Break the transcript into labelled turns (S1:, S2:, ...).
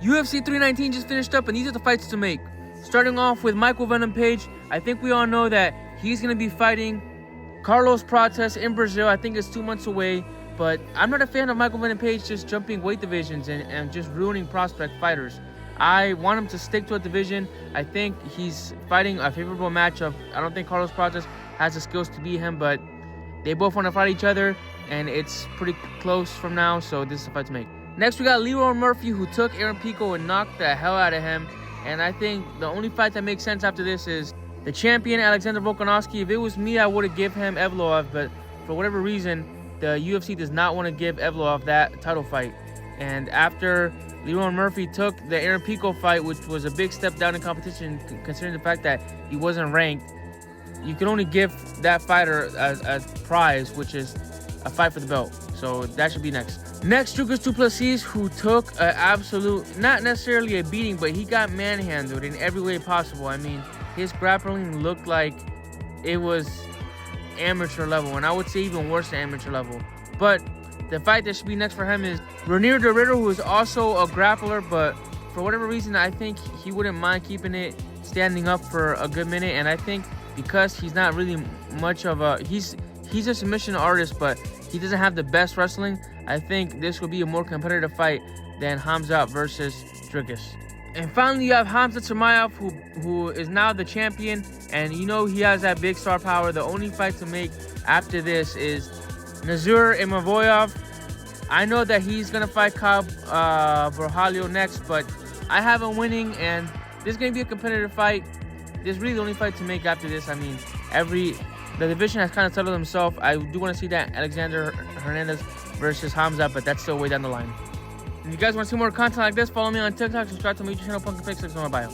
S1: UFC 319 just finished up, and these are the fights to make. Starting off with Michael Venom Page. I think we all know that he's going to be fighting Carlos Prates in Brazil. I think it's 2 months away, but I'm not a fan of Michael Venom Page just jumping weight divisions and just ruining prospect fighters. I want him to stick to a division. I think he's fighting a favorable matchup. I don't think Carlos Prates has the skills to beat him, but they both want to fight each other, and it's pretty close from now, so this is a fight to make. Next, we got Lerone Murphy, who took Aaron Pico and knocked the hell out of him. And I think the only fight that makes sense after this is the champion, Alexander Volkanovski. If it was me, I would have given him Evloev, but for whatever reason, the UFC does not want to give Evloev that title fight. And after Lerone Murphy took the Aaron Pico fight, which was a big step down in competition, considering the fact that he wasn't ranked, you can only give that fighter a prize, which is a fight for the belt. So that should be next. Next, Dricus du Plessis, who took an absolute, not necessarily a beating, but he got manhandled in every way possible. I mean, his grappling looked like it was amateur level, and I would say even worse than amateur level. But the fight that should be next for him is Reinier de Ridder, who is also a grappler, but for whatever reason, I think he wouldn't mind keeping it standing up for a good minute. And I think because he's not really much of a, he's a submission artist, but he doesn't have the best wrestling, I think this will be a more competitive fight than Khamzat versus Dricus. And finally, you have Khamzat Chimaev, who is now the champion, and you know he has that big star power. The only fight to make after this is Nazur Imavoyov. I know that he's going to fight Kyle Borralho next, but I have him winning, and this is going to be a competitive fight. This is really the only fight to make after this. I mean, the division has kind of settled himself. I do want to see that Alexander Hernandez versus Khamzat, but that's still way down the line. If you guys want to see more content like this, follow me on TikTok, subscribe to my YouTube channel, Punkin Pics, links in my bio.